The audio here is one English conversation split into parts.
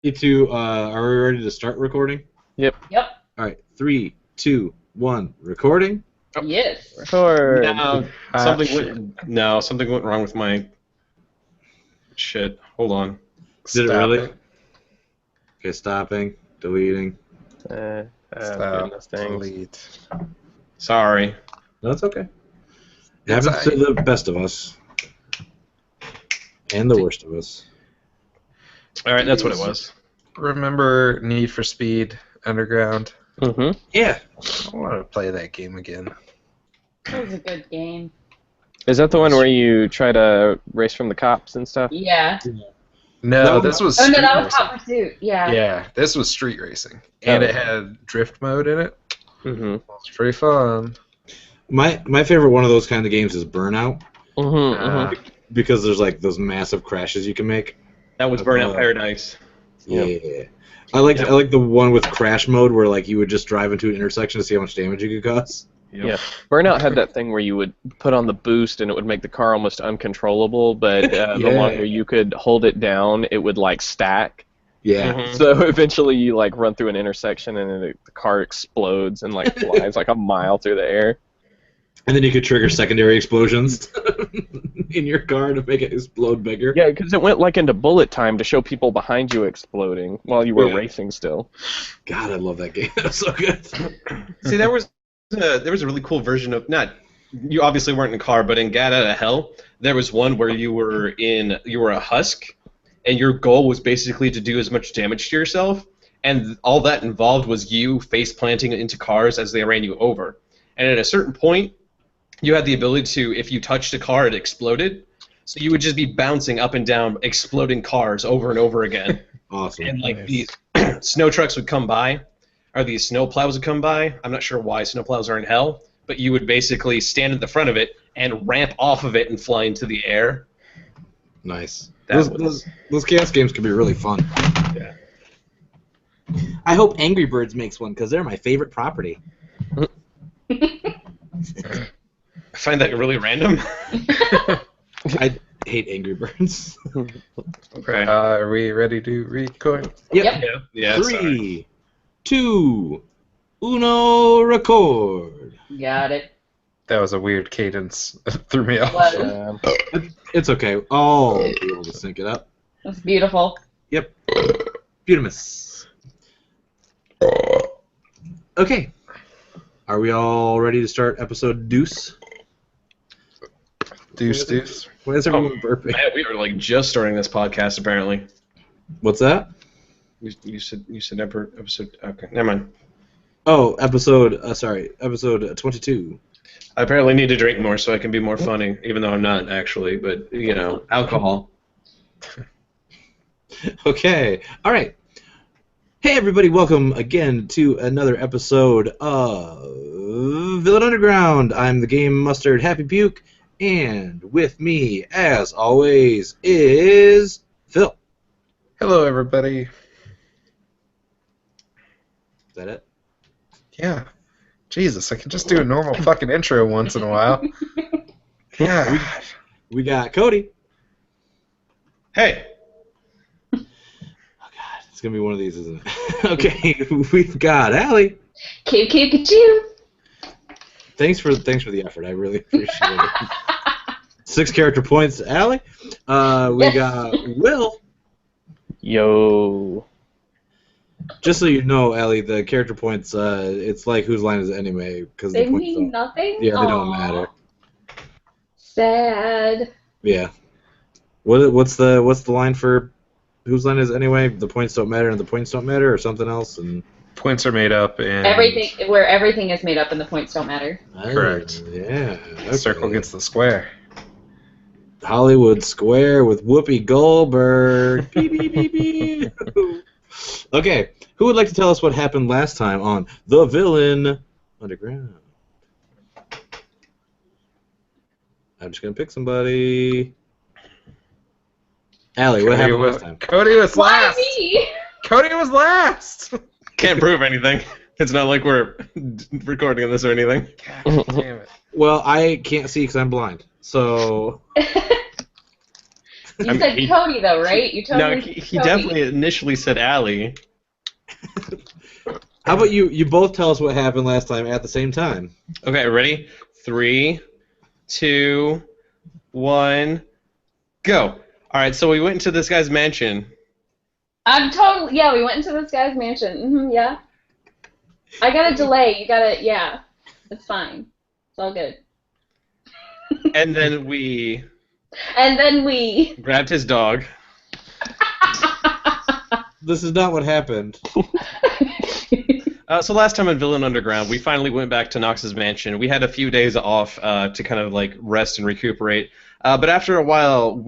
Are we ready to start recording? Yep. All right, 3, 2, 1, recording. Oh. Yes. Record. No, something went wrong with my shit. Hold on. Did it really? Okay, stopping, deleting. Stop. Delete. Sorry. No, it's okay. It happens to the best of us. And the worst of us. All right, that's what it was. Remember Need for Speed Underground? Mm-hmm. Yeah. I want to play that game again. That was a good game. Is that the one where you try to race from the cops and stuff? Yeah. No, this was Oh, street no, that was racing. Hot Pursuit. Yeah. Yeah, this was street racing. And it had drift mode in it. Mm-hmm. It was pretty fun. My favorite one of those kind of games is Burnout. Mm-hmm. Because there's like those massive crashes you can make. That was Burnout Paradise. Yeah. I like the one with crash mode where like you would just drive into an intersection to see how much damage you could cause. Yep. Yeah. Burnout had that thing where you would put on the boost and it would make the car almost uncontrollable, but the longer you could hold it down, it would like stack. Yeah. Mhm. So eventually you like run through an intersection and then the car explodes and like flies like a mile through the air. And then you could trigger secondary explosions in your car to make it explode bigger. Yeah, because it went like into bullet time to show people behind you exploding while you were racing still. God, I love that game. That was so good. See, there was a really cool version of you obviously weren't in a car, but in Get Out of Hell, there was one where you were a husk, and your goal was basically to do as much damage to yourself, and all that involved was you face planting into cars as they ran you over. And at a certain point, you had the ability to, if you touched a car, it exploded. So you would just be bouncing up and down, exploding cars over and over again. Awesome. And like these snow trucks would come by, or these snow plows would come by. I'm not sure why snow plows are in hell, but you would basically stand at the front of it and ramp off of it and fly into the air. Nice. Those chaos games can be really fun. Yeah. I hope Angry Birds makes one because they're my favorite property. I find that really random. I hate Angry Birds. Okay. Are we ready to record? Yep. Yeah. 3, 2, 1, record. Got it. That was a weird cadence. It threw me off. Was. It's okay. I'll be able to sync it up. That's beautiful. Yep. Beautimus. Okay. Are we all ready to start episode Deuce? Deuce. Why is everyone burping? Man, we are like just starting this podcast apparently. What's that? You said episode. Okay, never mind. Oh, episode 22. I apparently need to drink more so I can be more funny, even though I'm not actually. But you know, alcohol. Okay. All right. Hey, everybody. Welcome again to another episode of Villain Underground. I'm the Game Mustard Happy Puke, and with me, as always, is Phil. Hello, everybody. Is that it? Yeah. Jesus, I can just do a normal fucking intro once in a while. Yeah. We got Cody. Hey. Oh, God. It's going to be one of these, isn't it? Okay. We've got Allie. Ka-choo. Thanks for the effort. I really appreciate it. 6 character points, Allie. We got Will. Yo. Just so you know, Allie, the character points, it's like whose line is it anyway? Because They the points mean don't. nothing? Yeah, they don't Aw. matter. Sad. Yeah. What's the line for whose line is it anyway? The points don't matter and the points don't matter, or something else? And Points are made up and Where everything is made up and the points don't matter. Correct. Yeah. the circle gets the square. Hollywood Square with Whoopi Goldberg. Beep, beep, beep, beep. Okay, who would like to tell us what happened last time on The Villain Underground? I'm just gonna pick somebody. Allie, what happened last time? Cody was Why last. me? Cody was last. Can't prove anything. It's not like we're recording this or anything. God damn it. Well, I can't see because I'm blind. So You said Cody, though, right? You No, totally he Cody. definitely initially said Allie. How about you both tell us what happened last time at the same time? Okay, ready? 3, 2, 1, go. All right, so we went into this guy's mansion. Yeah, we went into this guy's mansion. Yeah. I got a delay. You gotta, yeah. It's fine. It's all good. And then we And then we. grabbed his dog. This is not what happened. So last time in Villain Underground, we finally went back to Knox's mansion. We had a few days off to kind of like rest and recuperate. But after a while,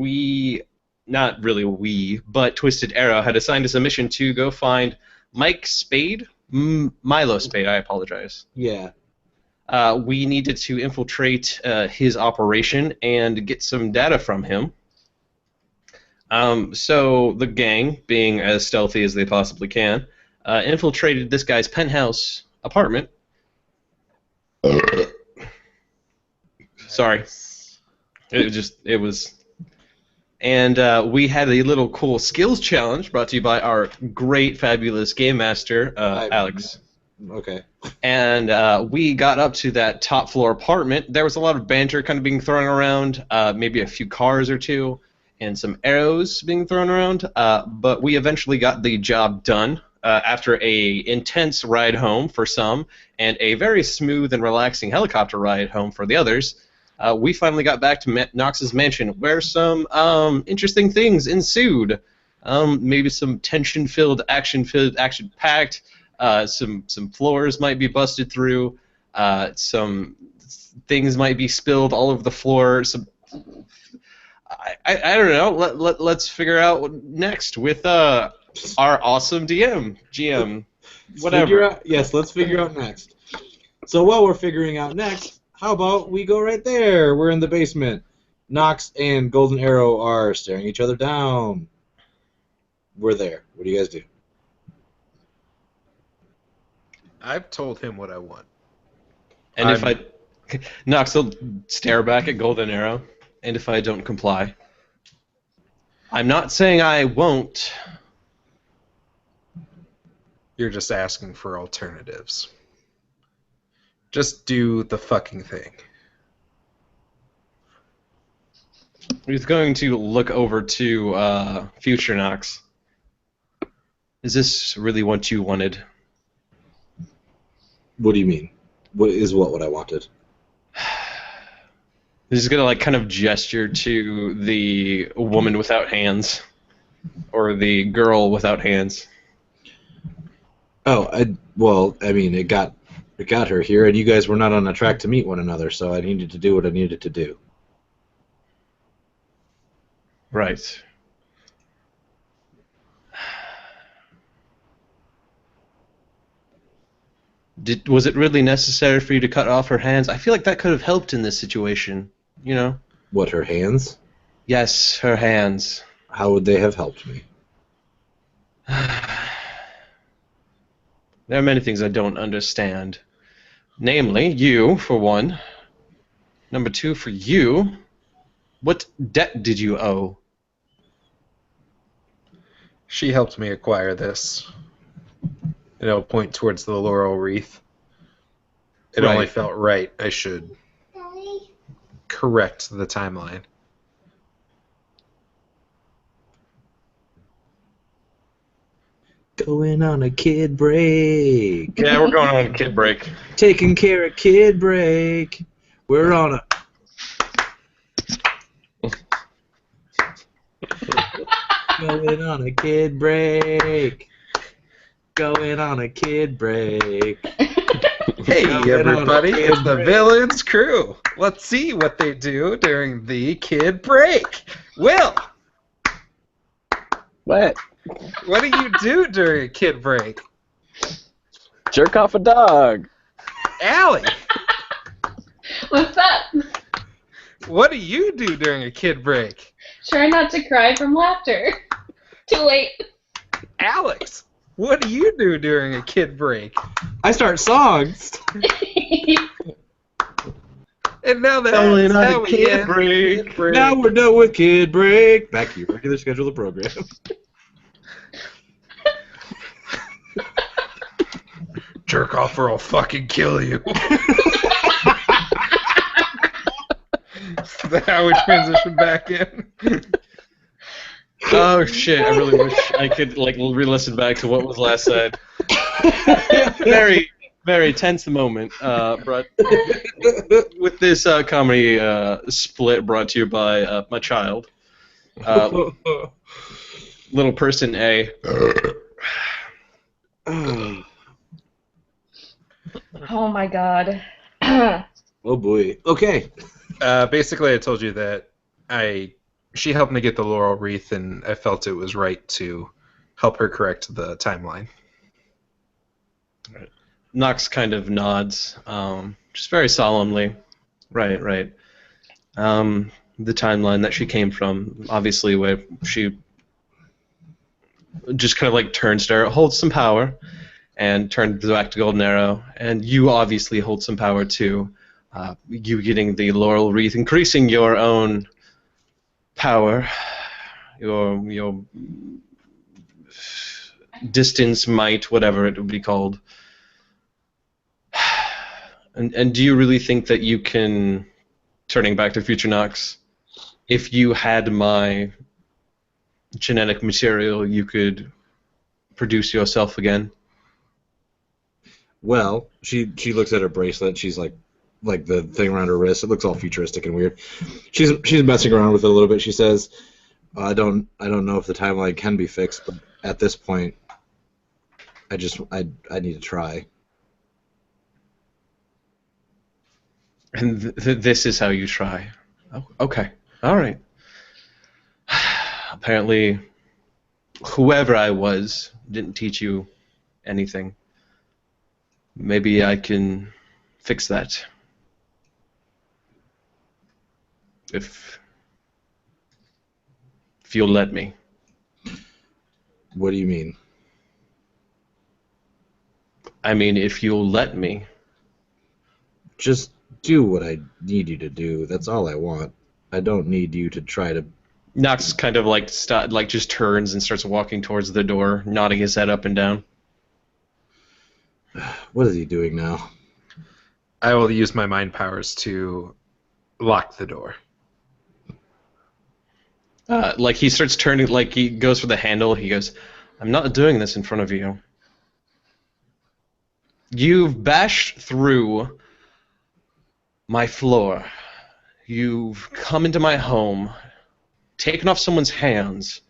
not really we, but Twisted Arrow had assigned us a mission to go find Mike Spade? Milo Spade, I apologize. Yeah. We needed to infiltrate his operation and get some data from him. So the gang, being as stealthy as they possibly can, infiltrated this guy's penthouse apartment. Sorry. It was. And we had a little cool skills challenge brought to you by our great, fabulous game master, Alex. Okay. And we got up to that top floor apartment. There was a lot of banter kind of being thrown around, maybe a few cars or two, and some arrows being thrown around. But we eventually got the job done after a intense ride home for some, and a very smooth and relaxing helicopter ride home for the others. We finally got back to Knox's mansion, where some interesting things ensued. Maybe some tension-filled, action-packed. Some floors might be busted through. Some things might be spilled all over the floor. I don't know. Let's figure out next with our awesome GM, whatever. Let's figure out next. So while we're figuring out next, how about we go right there? We're in the basement. Knox and Golden Arrow are staring each other down. We're there. What do you guys do? I've told him what I want. And Knox will stare back at Golden Arrow, and if I don't comply, I'm not saying I won't. You're just asking for alternatives. Just do the fucking thing. He's going to look over to future Knox. Is this really what you wanted? What do you mean? What I wanted? He's gonna like kind of gesture to the woman without hands, or the girl without hands. Oh, it got her here, and you guys were not on a track to meet one another, so I needed to do what I needed to do. Right. Was it really necessary for you to cut off her hands? I feel like that could have helped in this situation, you know? What, her hands? Yes, her hands. How would they have helped me? There are many things I don't understand. Namely, you, for one. Number two, for you, what debt did you owe? She helped me acquire this. And it'll point towards the laurel wreath. It only felt right. I should correct the timeline. Going on a kid break. Yeah, we're going on a kid break. Taking care of kid break. We're on a... Going on a kid break. Going on a kid break. Hey everybody, it's the Villians crew. Let's see what they do during the kid break. Will! What? What do you do during a kid break? Jerk off a dog. Allie! What's up? What do you do during a kid break? Try not to cry from laughter. Too late. Alex! What do you do during a kid break? I start songs. And now Only that's not how a we kid end break. Kid Break. Now we're done with Kid Break. Back to your regular schedule of program. Jerk off or I'll fucking kill you. Is that how we transition back in? Oh shit! I really wish I could like re-listen back to what was last said. Very, very tense moment. But with this comedy split brought to you by my child, little person A. Oh my god. Oh boy. Okay. Basically, I told you that she helped me get the laurel wreath, and I felt it was right to help her correct the timeline. Knox kind of nods, just very solemnly. Right. The timeline that she came from, obviously, where she just kind of like turns to her, holds some power, and turned back to Golden Arrow. And you obviously hold some power too. You getting the laurel wreath, increasing your own power, your distance, might, whatever it would be called. And do you really think that you can, turning back to Future Knox, if you had my genetic material, you could produce yourself again? Well, she looks at her bracelet. She's like the thing around her wrist. It looks all futuristic and weird. She's messing around with it a little bit. She says, "I don't know if the timeline can be fixed, but at this point, I need to try." And this is how you try. Oh, okay. All right. Apparently, whoever I was didn't teach you anything. Maybe I can fix that. If you'll let me. What do you mean? I mean, if you'll let me. Just do what I need you to do. That's all I want. I don't need you to try to... Knox kind of like just turns and starts walking towards the door, nodding his head up and down. What is he doing now? I will use my mind powers to lock the door. Like he starts turning, like he goes for the handle. He goes, "I'm not doing this in front of you. You've bashed through my floor. You've come into my home, taken off someone's hands,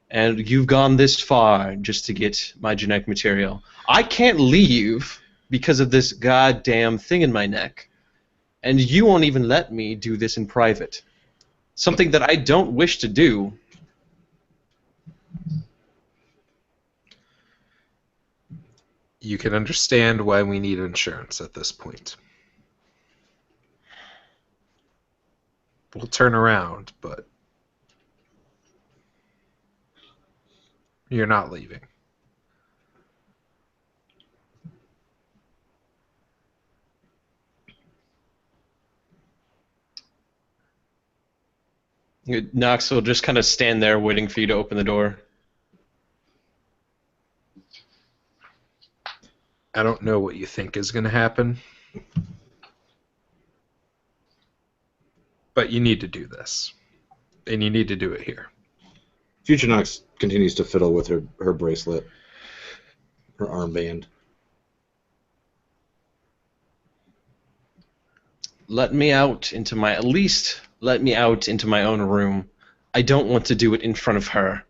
and you've gone this far just to get my genetic material. I can't leave because of this goddamn thing in my neck, and you won't even let me do this in private. Something that I don't wish to do." You can understand why we need insurance at this point. We'll turn around, but you're not leaving. Knox will just kind of stand there waiting for you to open the door. I don't know what you think is going to happen, but you need to do this, and you need to do it here. Future Knox continues to fiddle with her bracelet, her armband. Let me out into my, at least let me out into my own room. I don't want to do it in front of her.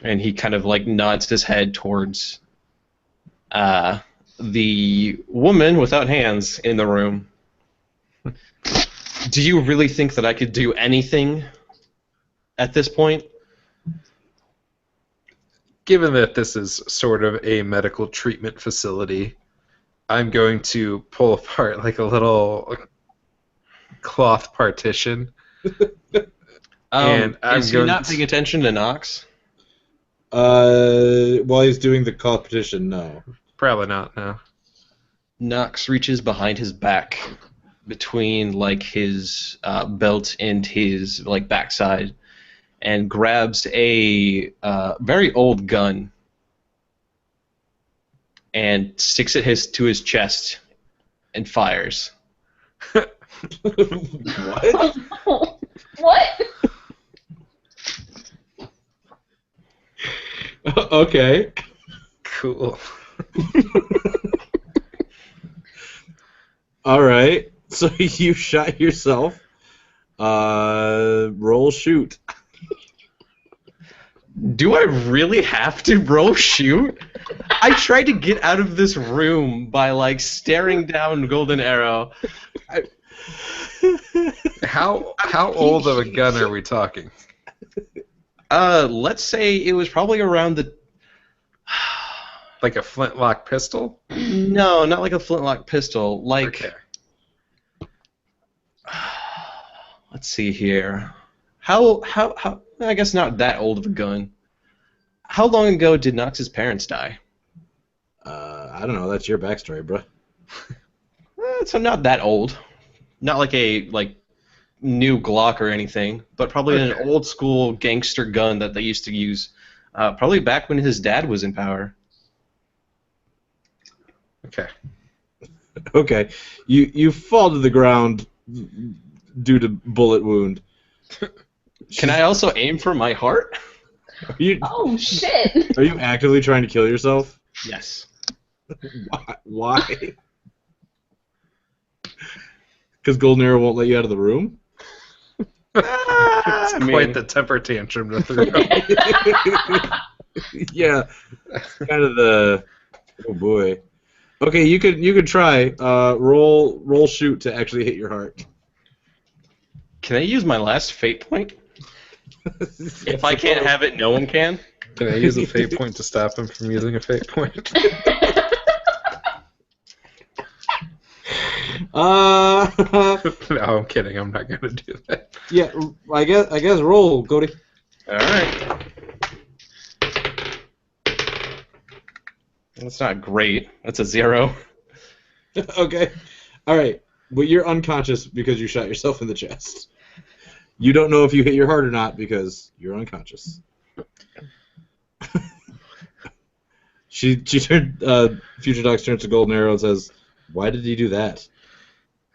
And he kind of like nods his head towards the woman without hands in the room. Do you really think that I could do anything at this point? Given that this is sort of a medical treatment facility, I'm going to pull apart like a little cloth partition. And is he not paying attention to Knox? While he's doing the competition, no. Probably not, no. Knox reaches behind his back between like his belt and his like backside, and grabs a very old gun and sticks it to his chest and fires. What? What? Okay. Cool. All right. So you shot yourself. Roll shoot. Do I really have to roll shoot? I tried to get out of this room by like staring down Golden Arrow. How old of a gun are we talking? Let's say it was probably around the. Like a flintlock pistol? No, not like a flintlock pistol. Like, Okay. let's see here. How? I guess not that old of a gun. How long ago did Knox's parents die? I don't know. That's your backstory, bro. So not that old. Not like a new Glock or anything, but probably an old school gangster gun that they used to use. Probably back when his dad was in power. Okay. Okay. You fall to the ground due to bullet wound. Can I also aim for my heart? Are you, Oh shit! are you actively trying to kill yourself? Yes. Why? Because Golden Arrow won't let you out of the room? It's quite the temper tantrum to throw. Yeah. It's kind of the... Oh, boy. Okay, you could try. Roll shoot to actually hit your heart. Can I use my last fate point? If I can't have it, no one can. Can I use a fate point to stop him from using a fate point? No, No, I'm kidding. I'm not gonna do that. yeah, I guess roll, Cody. All right. That's not great. That's a 0. Okay. All right. But you're unconscious because you shot yourself in the chest. You don't know if you hit your heart or not because you're unconscious. She turned Future Docs turns to Golden Arrow and says, "Why did he do that?"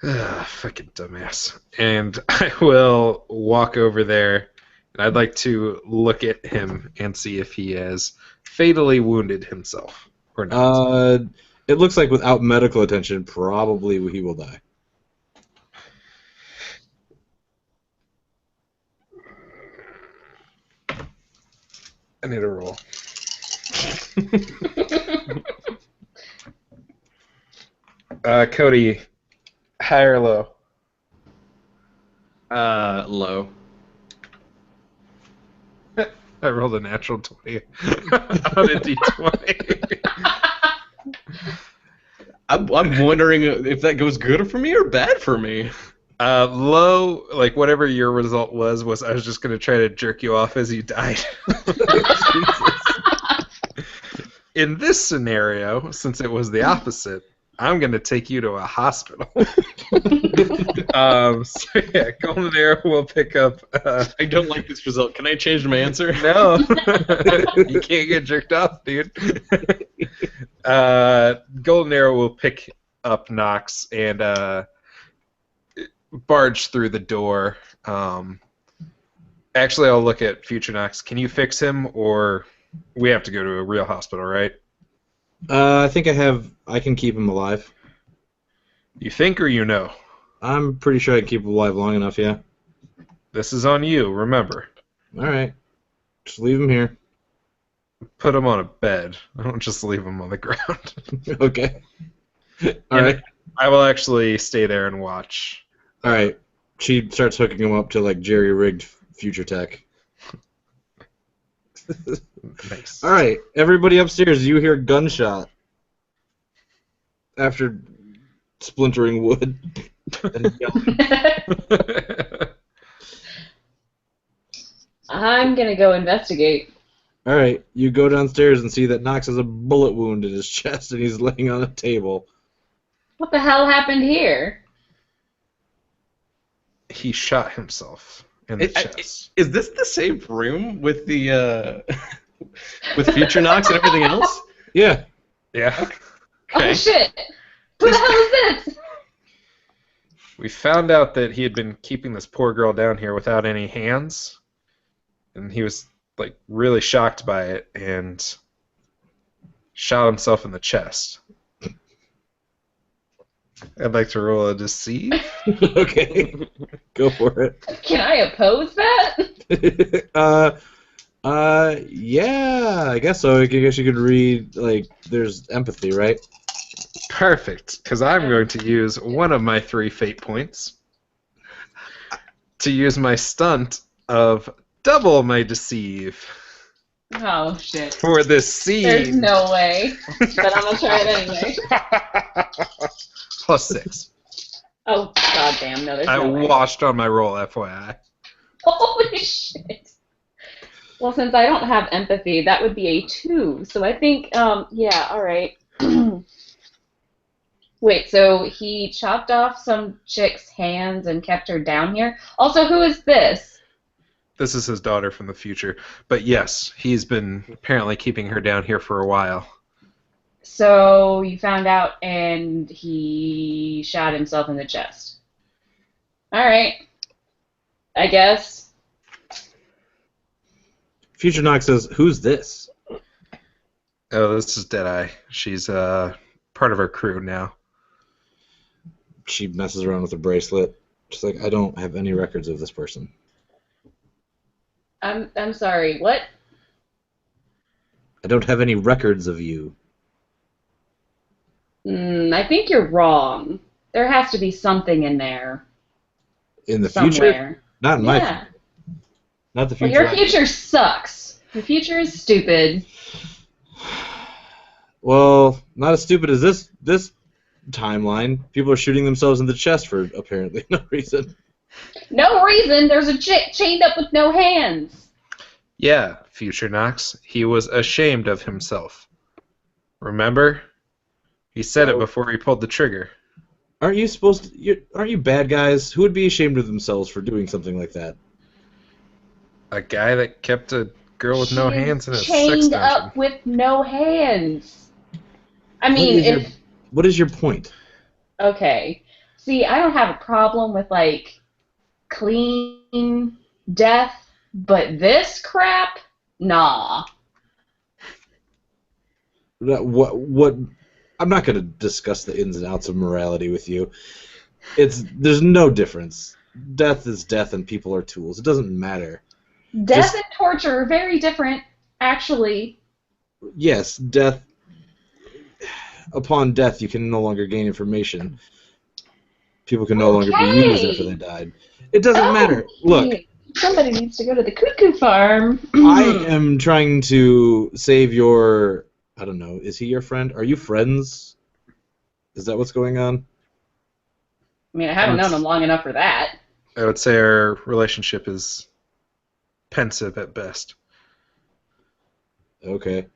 Fucking dumbass. And I will walk over there, and I'd like to look at him and see if he has fatally wounded himself or not. It looks like without medical attention, probably he will die. I need a roll. Cody, high or low? Low. I rolled a natural 20 on a d20. I'm wondering if that goes good for me or bad for me. Low, like whatever your result was I was just going to try to jerk you off as you died. In this scenario, since it was the opposite, I'm going to take you to a hospital. So yeah, Golden Arrow will pick up... I don't like this result. Can I change my answer? No. You can't get jerked off, dude. Golden Arrow will pick up Knox and barge through the door. Actually, I'll look at Future Knox. Can you fix him, or we have to go to a real hospital, right? I think I can keep him alive. You think or you know? I'm pretty sure I can keep him alive long enough, yeah. This is on you, remember. All right. Just leave him here. Put him on a bed. I don't just leave him on the ground. Okay. All right. I will actually stay there and watch. All right. She starts hooking him up to like jerry-rigged future tech. Nice. All right, everybody upstairs, you hear gunshot after splintering wood and yelling. I'm gonna go investigate. All right, you go downstairs and see that Knox has a bullet wound in his chest and he's laying on a table. What the hell happened here? he shot himself in the chest. Is this the same room with the with Future Knox and everything else? Yeah. Yeah. Okay. Oh shit! Who the hell is this? We found out that he had been keeping this poor girl down here without any hands, and he was like really shocked by it and shot himself in the chest. I'd like to roll a deceive. Okay. Go for it. Can I oppose that? Yeah, I guess so. I guess you could read, like, there's empathy, right? Perfect, because I'm going to use one of my 3 fate points to use my stunt of double my deceive Oh shit! for this scene. There's no way, but I'm gonna try it anyway. Plus 6. Oh goddamn! No, there's I no way. washed on my roll, FYI. Holy shit! Well, since I don't have empathy, that would be a 2. So I think, yeah, all right. Wait, so he chopped off some chick's hands and kept her down here? Also, who is this? This is his daughter from the future. But yes, he's been apparently keeping her down here for a while. So you found out and he shot himself in the chest. All right. I guess. Future Knox says, "Who's this?" Oh, this is Deadeye. She's part of our crew now. She messes around with a bracelet. She's like, "I don't have any records of this person." I'm sorry. What? I don't have any records of you. I think you're wrong. There has to be something in there. In the somewhere. future? Not in my Yeah. future. Not the Well, future. your future sucks. Your future is stupid. Well, not as stupid as this timeline. People are shooting themselves in the chest for apparently no reason. No reason. There's a chick chained up with no hands. Yeah, Future Knox. He was ashamed of himself. Remember? He said it before he pulled the trigger. Aren't you supposed to? Aren't you bad guys? Who would be ashamed of themselves for doing something like that? A guy that kept a girl with no She's hands in a sex chained dungeon. up with no hands. I mean, What is your point? Okay. See, I don't have a problem with, like, clean death, but this crap? Nah. What? I'm not going to discuss the ins and outs of morality with you. There's no difference. Death is death, and people are tools. It doesn't matter. Death and torture are very different, actually. Yes, death. Upon death, you can no longer gain information. People can no longer be used after they died. It doesn't matter. Look, somebody needs to go to the cuckoo farm. I am trying to save your... I don't know. Is he your friend? Are you friends? Is that what's going on? I mean, I haven't known him long enough for that. I would say our relationship is pensive at best. Okay.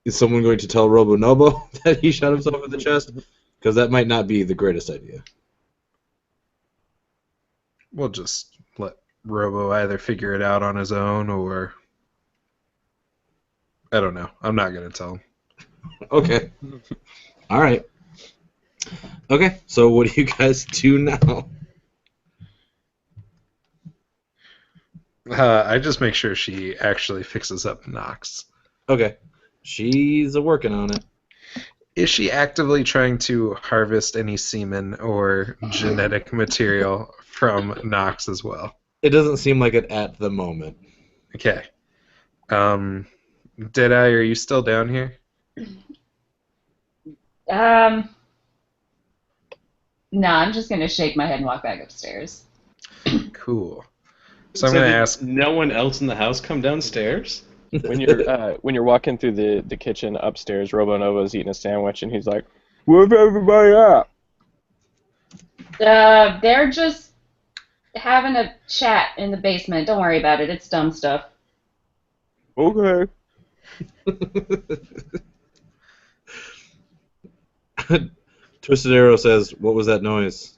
Is someone going to tell Robonobo that he shot himself in the chest? Because that might not be the greatest idea. We'll just let Robo either figure it out on his own or... I don't know. I'm not going to tell him. Okay. All right. Okay, so what do you guys do now? I just make sure she actually fixes up Knox. Okay. She's working on it. Is she actively trying to harvest any semen or genetic material from Knox as well? It doesn't seem like it at the moment. Okay. Deadeye, are you still down here? No, I'm just going to shake my head and walk back upstairs. Cool. So I'm going to ask... No one else in the house come downstairs? When you're walking through the kitchen upstairs, Robonobo's eating a sandwich, and he's like, "Where's everybody at?" They're just having a chat in the basement. Don't worry about it. It's dumb stuff. Okay. Twisted Arrow says, "What was that noise?"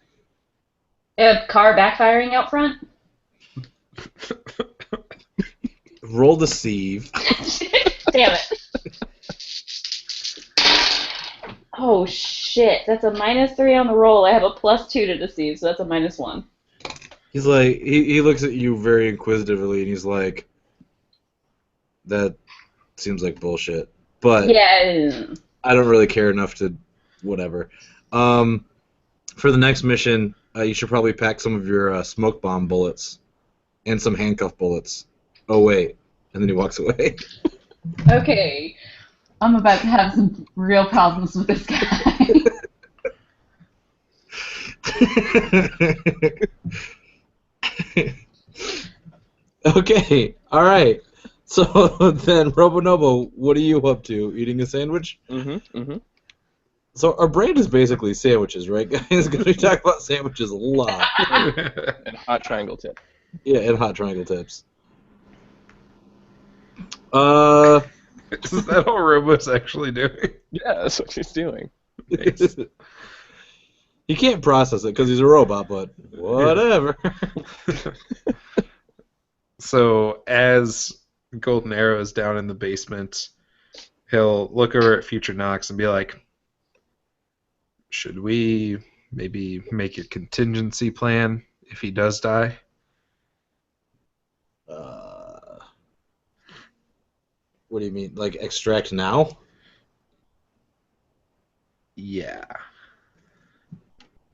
A car backfiring out front? Roll deceive. Damn it. Oh, shit. That's a -3 on the roll. I have a +2 to deceive, so that's a -1. He's like, he looks at you very inquisitively, and he's like, that seems like bullshit. But Yeah. I don't really care enough to whatever. For the next mission, you should probably pack some of your smoke bomb bullets and some handcuff bullets. Oh, wait. And then he walks away. Okay. I'm about to have some real problems with this guy. Okay, all right. So then, Robonobo, what are you up to? Eating a sandwich? So our brand is basically sandwiches, right, guys? Because we talk about sandwiches a lot. And hot triangle tip. Yeah, and hot triangle tips. Is that what Robo's actually doing? Yeah, that's what she's doing. Nice. He can't process it because he's a robot, but whatever. So as Golden Arrow is down in the basement, he'll look over at future Knox and be like, should we maybe make a contingency plan if he does die? What do you mean? Like extract now? Yeah.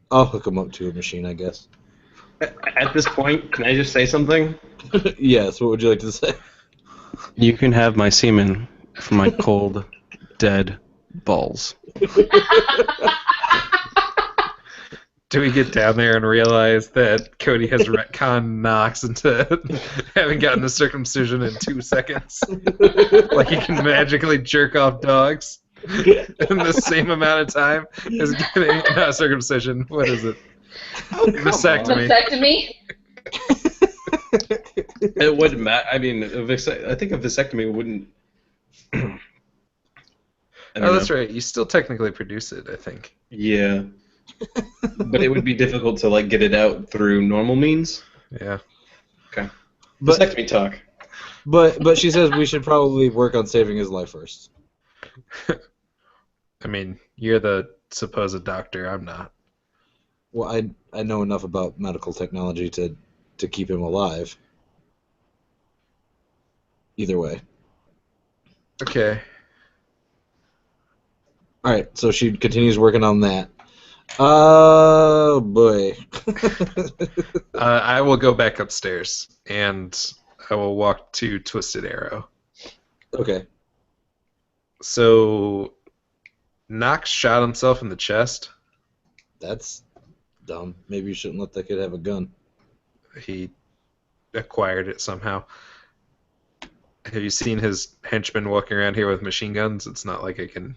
I'll hook him up to a machine, I guess. At this point, can I just say something? Yes, what would you like to say? You can have my semen for my cold, dead balls. Do we get down there and realize that Cody has retconned Knox into having gotten the circumcision in 2 seconds? Like he can magically jerk off dogs in the same amount of time as getting not circumcision. What is it? Vasectomy. Vasectomy? It wouldn't matter. I mean, I think a vasectomy wouldn't. Oh, that's right. You still technically produce it, I think. Yeah. But it would be difficult to like get it out through normal means. Yeah. Okay. But Vasectomy talk. but she says we should probably work on saving his life first. I mean, you're the supposed doctor. I'm not. Well, I know enough about medical technology to keep him alive. Either way. Okay. All right, so she continues working on that. Oh boy. I will go back upstairs, and I will walk to Twisted Arrow. Okay. So, Knox shot himself in the chest. That's dumb. Maybe you shouldn't let that kid have a gun. He acquired it somehow. Have you seen his henchmen walking around here with machine guns? It's not like I can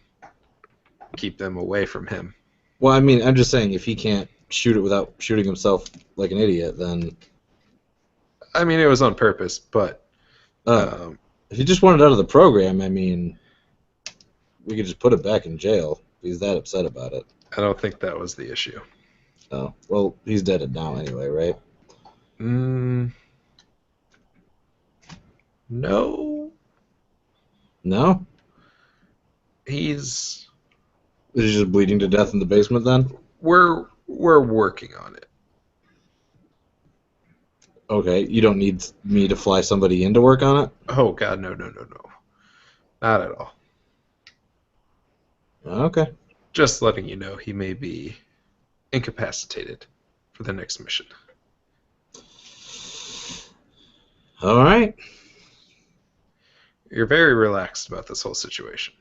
keep them away from him. Well, I mean, I'm just saying, if he can't shoot it without shooting himself like an idiot, then... I mean, it was on purpose, but... if he just wanted out of the program, I mean, we could just put it back in jail if he's that upset about it. I don't think that was the issue. Oh, well, he's dead now anyway, right? No. No? He's... Is he just bleeding to death in the basement then? We're working on it. Okay, you don't need me to fly somebody in to work on it? Oh, God, no. Not at all. Okay. Just letting you know he may be incapacitated for the next mission. All right. You're very relaxed about this whole situation.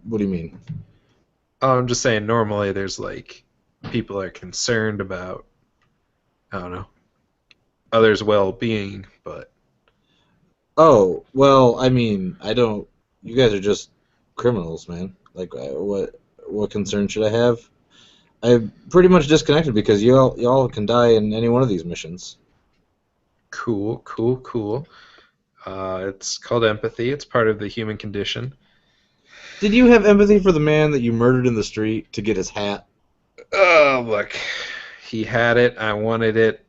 What do you mean? Oh, I'm just saying, normally there's like, people are concerned about, I don't know, others' well-being, but... Oh, well, I mean, I don't... You guys are just criminals, man. Like, what concern should I have? I'm pretty much disconnected because y'all can die in any one of these missions. Cool. It's called empathy. It's part of the human condition. Did you have empathy for the man that you murdered in the street to get his hat? Oh, look. He had it. I wanted it.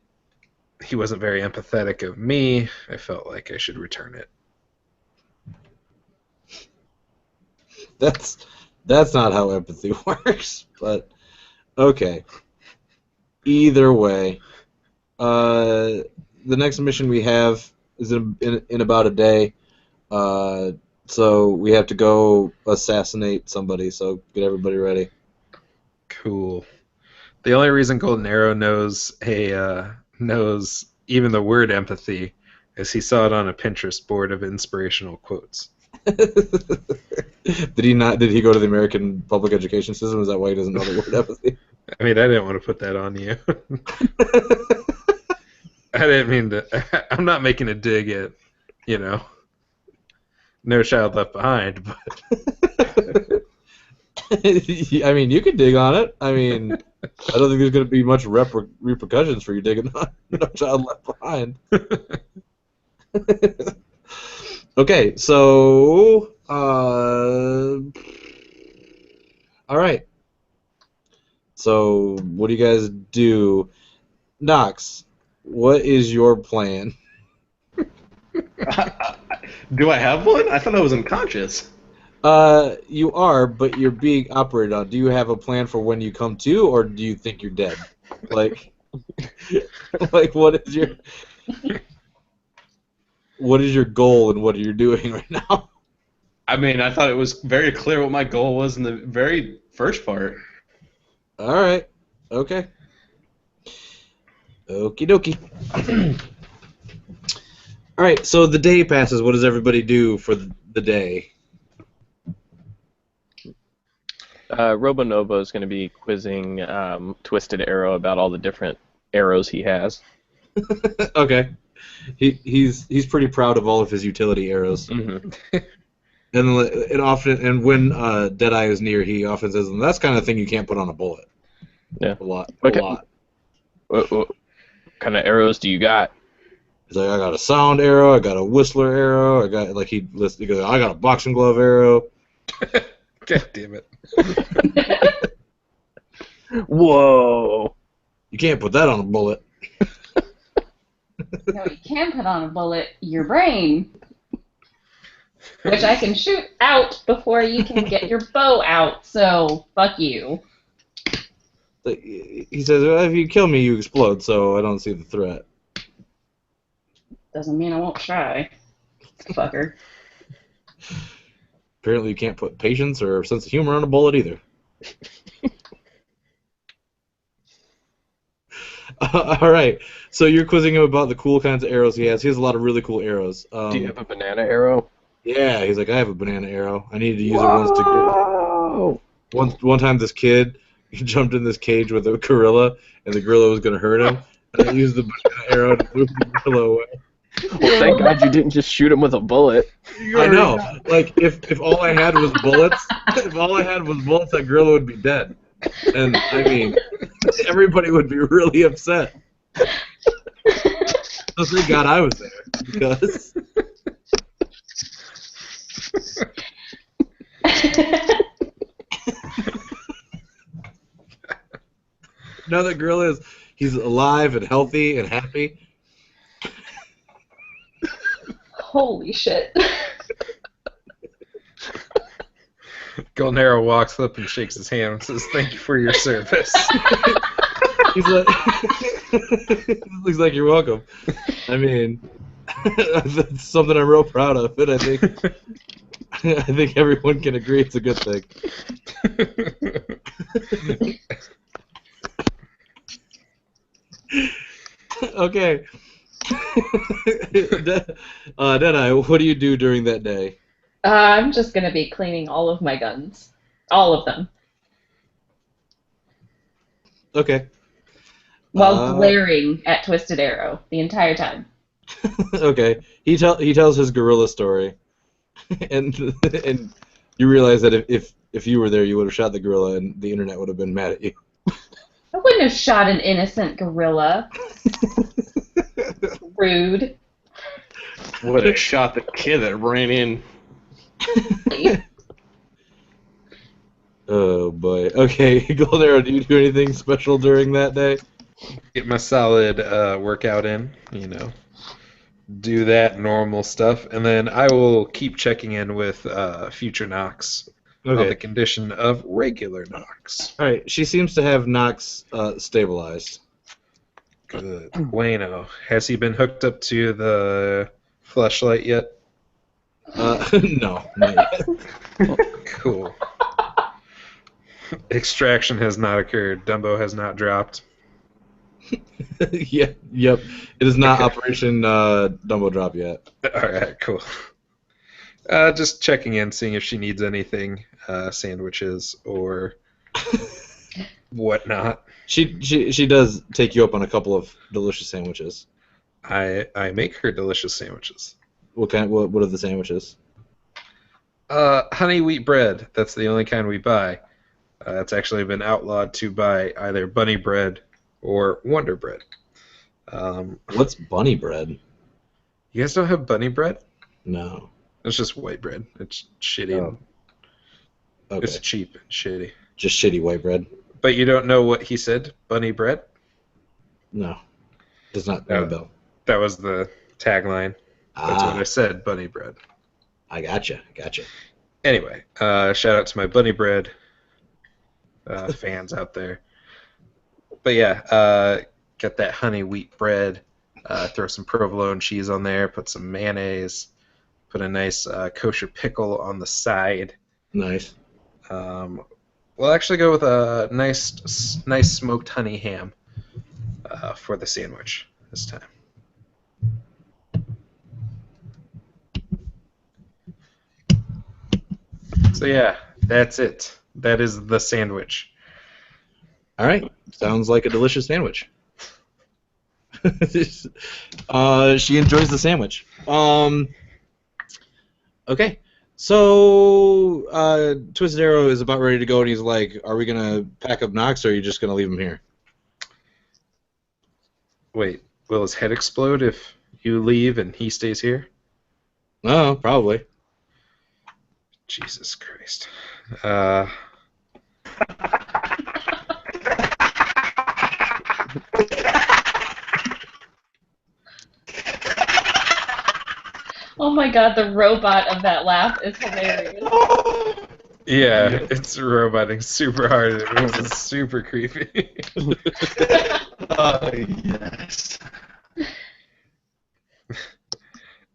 He wasn't very empathetic of me. I felt like I should return it. That's not how empathy works, but okay. Either way, the next mission we have is in about a day, so we have to go assassinate somebody. So get everybody ready. Cool. The only reason Golden Arrow knows even the word empathy is he saw it on a Pinterest board of inspirational quotes. Did he not? Did he go to the American public education system? Is that why he doesn't know the word empathy? I mean, I didn't want to put that on you. I didn't mean to. I'm not making a dig at, No Child Left Behind, but I mean, you could dig on it. I mean, I don't think there's going to be much repercussions for you digging on No Child Left Behind. Okay, so all right. So what do you guys do? Knox, what is your plan? Do I have one? I thought I was unconscious. You are, but you're being operated on. Do you have a plan for when you come to, or do you think you're dead? Like, what is your goal and what are you doing right now? I mean, I thought it was very clear what my goal was in the very first part. All right. Okay. Okie dokie. All right. So the day passes. What does everybody do for the day? Robonobo is going to be quizzing Twisted Arrow about all the different arrows he has. Okay. He's pretty proud of all of his utility arrows. Mm-hmm. And when Deadeye is near, he often says, "That's the kind of thing you can't put on a bullet." Yeah. A lot. What kind of arrows do you got? He's like, I got a sound arrow, I got a whistler arrow, he goes, I got a boxing glove arrow. God damn it. Whoa. You can't put that on a bullet. No, you can put on a bullet your brain, which I can shoot out before you can get your bow out, so fuck you. He says, well, if you kill me, you explode, so I don't see the threat. Doesn't mean I won't try. Fucker. Apparently you can't put patience or sense of humor on a bullet either. All right, so you're quizzing him about the cool kinds of arrows he has. He has a lot of really cool arrows. Do you have a banana arrow? Yeah, he's like, I have a banana arrow. I needed to use it once to get... One time this kid jumped in this cage with a gorilla, and the gorilla was going to hurt him, and I used the banana arrow to move the gorilla away. Well, thank God you didn't just shoot him with a bullet. I know. Like, if all I had was bullets, that gorilla would be dead. And, I mean, everybody would be really upset. So thank God I was there, because... Now that gorilla he's alive and healthy and happy. Holy shit. Golden Arrow walks up and shakes his hand and says, "Thank you for your service." He's like, looks like you're welcome. I mean, that's something I'm real proud of, and I think everyone can agree it's a good thing. Okay. Deadeye, what do you do during that day? I'm just going to be cleaning all of my guns. All of them. Okay. While glaring at Twisted Arrow the entire time. Okay. He tells his gorilla story. and you realize that if you were there, you would have shot the gorilla and the internet would have been mad at you. I wouldn't have shot an innocent gorilla. Rude. Would have shot the kid that ran in. Oh boy. Okay, Golden Arrow, do you do anything special during that day? get my solid workout in, do that normal stuff, and then I will keep checking in with future Knox on the Okay. condition of regular Knox. All right. She seems to have Knox stabilized. Good. Bueno. Has he been hooked up to the fleshlight yet? No, not yet. Cool. Extraction has not occurred. Dumbo has not dropped. Yep. It is not Okay. Operation Dumbo Drop yet. Alright, cool. Just checking in, seeing if she needs anything, sandwiches or whatnot. She does take you up on a couple of delicious sandwiches. I make her delicious sandwiches. What are the sandwiches? Honey wheat bread. That's the only kind we buy. It's actually been outlawed to buy either bunny bread or Wonder Bread. What's bunny bread? You guys don't have bunny bread? No. It's just white bread. It's shitty. Oh. Okay. It's cheap and shitty. Just shitty white bread. But you don't know what he said? Bunny bread? No. Does not ring a bell. That was the tagline. That's what I said, bunny bread. I gotcha. Anyway, shout out to my bunny bread fans out there. But yeah, get that honey wheat bread, throw some provolone cheese on there, put some mayonnaise, put a nice kosher pickle on the side. Nice. We'll actually go with a nice smoked honey ham for the sandwich this time. So yeah, that's it. That is the sandwich. All right. Sounds like a delicious sandwich. She enjoys the sandwich. Okay. So Twisted Arrow is about ready to go, and he's like, "Are we gonna pack up Knox, or are you just gonna leave him here?" Wait, will his head explode if you leave and he stays here? No, probably. Jesus Christ. Oh my god, the robot of that laugh is hilarious. Yeah, it's roboting super hard. It was super creepy. Yes.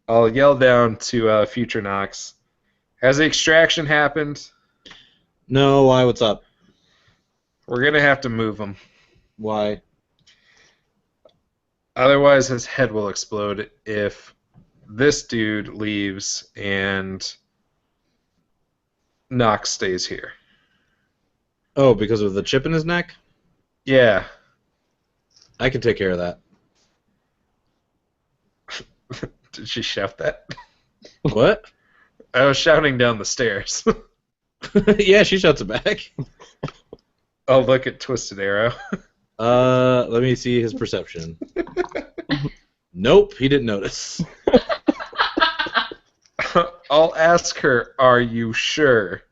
I'll yell down to future Knox. Has the extraction happened? No, why? What's up? We're gonna have to move him. Why? Otherwise, his head will explode if this dude leaves and Knox stays here. Oh, because of the chip in his neck? Yeah. I can take care of that. Did she shout that? What? I was shouting down the stairs. Yeah, she shuts it back. Oh, look at Twisted Arrow. Let me see his perception. Nope, he didn't notice. I'll ask her, are you sure?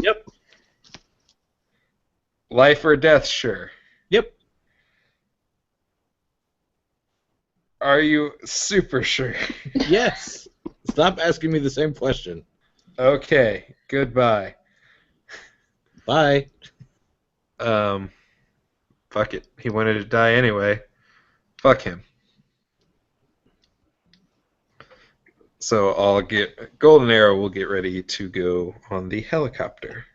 Yep. Life or death, sure. Yep. Are you super sure? Yes. Stop asking me the same question. Okay, goodbye. Bye. Fuck it. He wanted to die anyway. Fuck him. So I'll get Golden Arrow will get ready to go on the helicopter.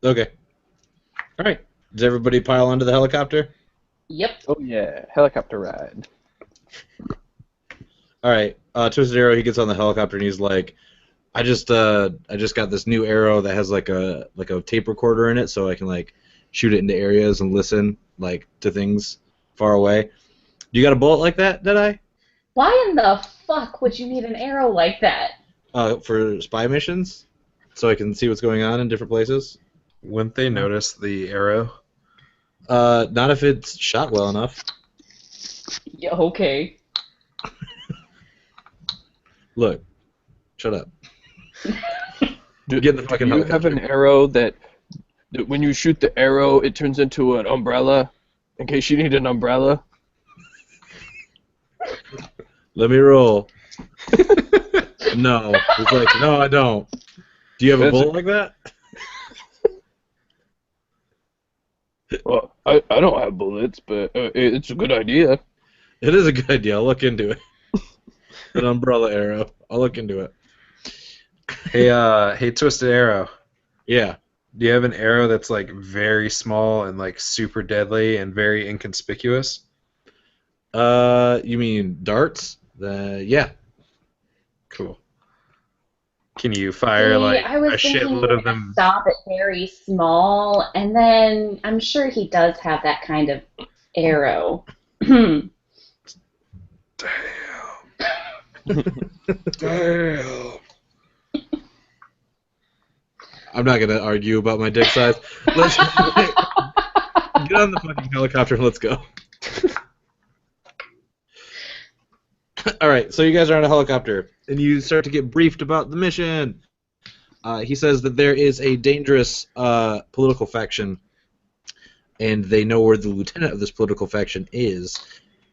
Okay. All right. Does everybody pile onto the helicopter? Yep. Oh yeah, helicopter ride. All right. Twisted Arrow, he gets on the helicopter and he's like, I just got this new arrow that has like a tape recorder in it, so I can like shoot it into areas and listen like to things far away. You got a bullet like that, Deadeye? Why in the fuck would you need an arrow like that? For spy missions, so I can see what's going on in different places. Wouldn't they notice the arrow? Not if it's shot well enough. Yeah, okay. Look, shut up. Do, Get in the fucking do you have helicopter. an arrow that when you shoot the arrow, it turns into an umbrella? In case you need an umbrella. Let me roll. No. He's like, no, I don't. Do you have a bullet like that? Well, I don't have bullets, but it's a good idea. It is a good idea. I'll look into it. An umbrella arrow. I'll look into it. Hey, Twisted Arrow. Yeah. Do you have an arrow that's like very small and like super deadly and very inconspicuous? You mean darts? Yeah. Cool. Can you fire like I was a thinking shitload of them? stop at very small, and then I'm sure he does have that kind of arrow. Damn. I'm not gonna argue about my dick size. Let's get on the fucking helicopter and let's go. All right, so you guys are on a helicopter, and you start to get briefed about the mission. He says that there is a dangerous political faction, and they know where the lieutenant of this political faction is,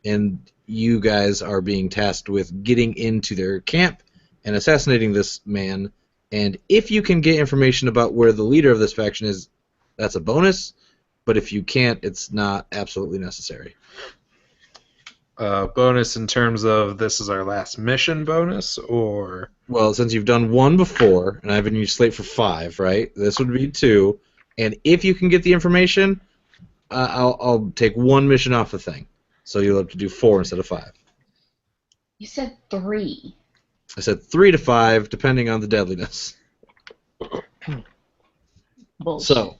and you guys are being tasked with getting into their camp and assassinating this man. And if you can get information about where the leader of this faction is, that's a bonus. But if you can't, it's not absolutely necessary. Bonus in terms of this is our last mission bonus, or? Well, since you've done one before, and I've been used slate for 5, right? This would be 2. And if you can get the information, I'll take 1 mission off the thing. So you'll have to do 4 instead of 5. You said 3. I said 3 to 5, depending on the deadliness. Bullshit. So,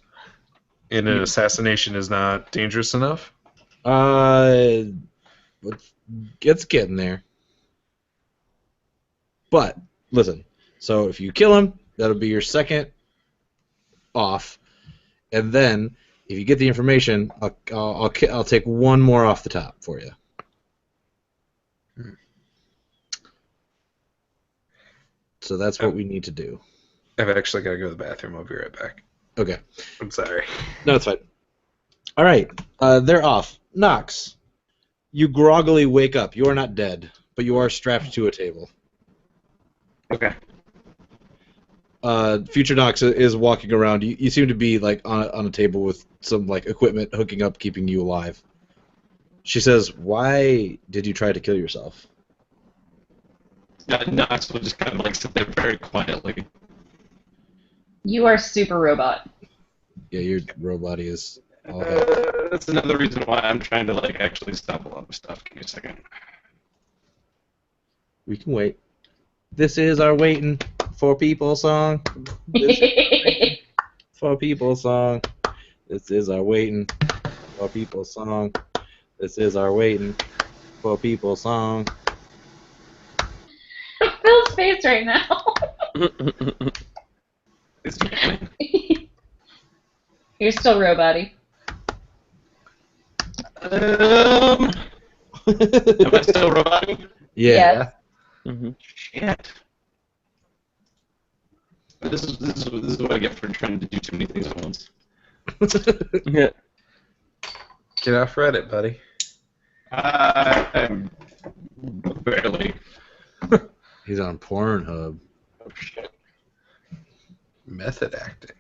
And an assassination is not dangerous enough? it's getting there. But listen, so if you kill him, that'll be your second off, and then if you get the information, I'll take 1 more off the top for you. So that's what we need to do. I've actually got to go to the bathroom. I'll be right back. Okay. I'm sorry. No, it's fine. All right. They're off. Knox, you groggily wake up. You are not dead, but you are strapped to a table. Okay. Future Knox is walking around. You seem to be like on a table with some like equipment hooking up, keeping you alive. She says, "Why did you try to kill yourself?" Knox will just kind of like sit there very quietly. You are super robot. Yeah, your robot is all that. That's another reason why I'm trying to like actually stop a lot of stuff. Give me a second. We can wait. This is our waiting for people song. This is for people song. This is our waiting for people song. This is our waiting for people song. Phil's face right now. Is it funny? You're still robot-y. Am I still roboting? Yeah. Yes. Mm-hmm. Shit. This is what I get for trying to do too many things at once. Yeah. Get off Reddit, buddy. I'm barely. He's on Pornhub. Oh shit. Method acting.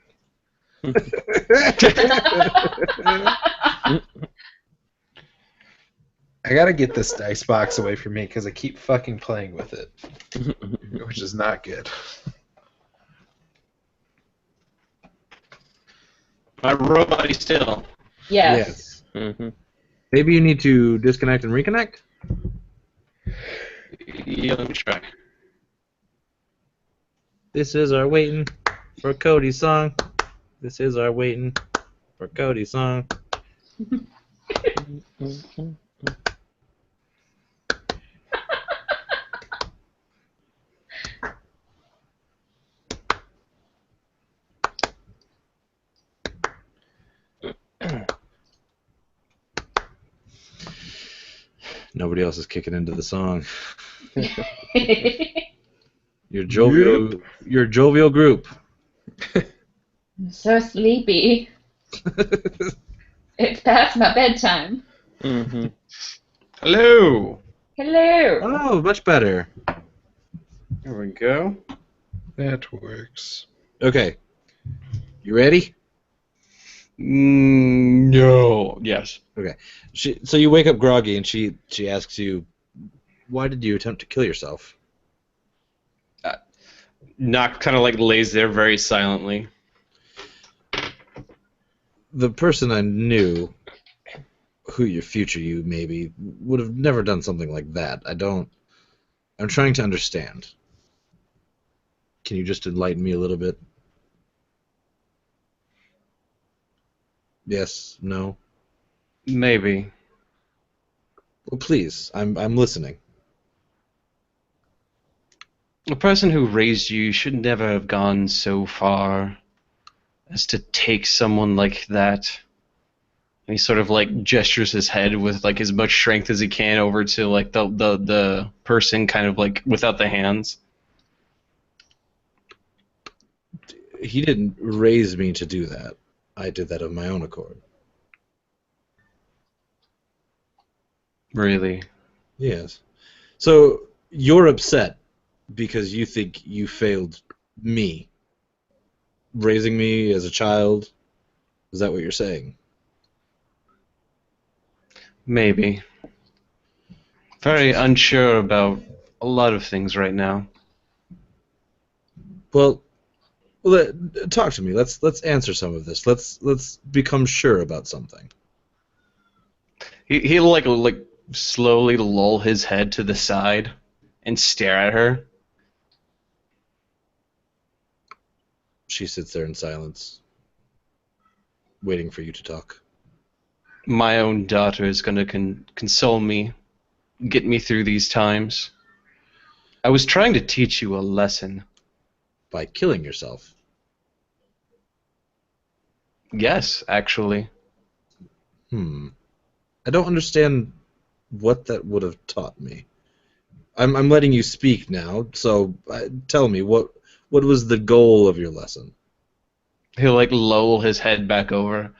I gotta get this dice box away from me because I keep fucking playing with it, which is not good. My robot is still. Yes. Mm-hmm. Maybe you need to disconnect and reconnect? Yeah, let me try. This is our waiting for Cody song. This is our waiting for Cody song. Nobody else is kicking into the song. Your jovial group. I'm so sleepy. It's past my bedtime. Mm-hmm. Hello. Hello. Oh, much better. There we go. That works. Okay. You ready? No. Yes. So you wake up groggy, and she asks you, "Why did you attempt to kill yourself?" Knox kind of like lays there very silently. The person I knew, who your future you maybe, would have never done something like that. I'm trying to understand. Can you just enlighten me a little bit? Yes, no. Maybe. Well, please, I'm listening. The person who raised you should never have gone so far as to take someone like that. And he sort of like gestures his head with like as much strength as he can over to like the person kind of like without the hands. He didn't raise me to do that. I did that of my own accord. Really? Yes. So you're upset because you think you failed me, raising me as a child. Is that what you're saying? Maybe. Very unsure about a lot of things right now. Well, talk to me. Let's answer some of this. Let's become sure about something. He'll like slowly lull his head to the side and stare at her. She sits there in silence, waiting for you to talk. My own daughter is going to console me, get me through these times. I was trying to teach you a lesson. By killing yourself. Yes, actually. I don't understand what that would have taught me. I'm letting you speak now, so tell me, what was the goal of your lesson? He'll like lull his head back over.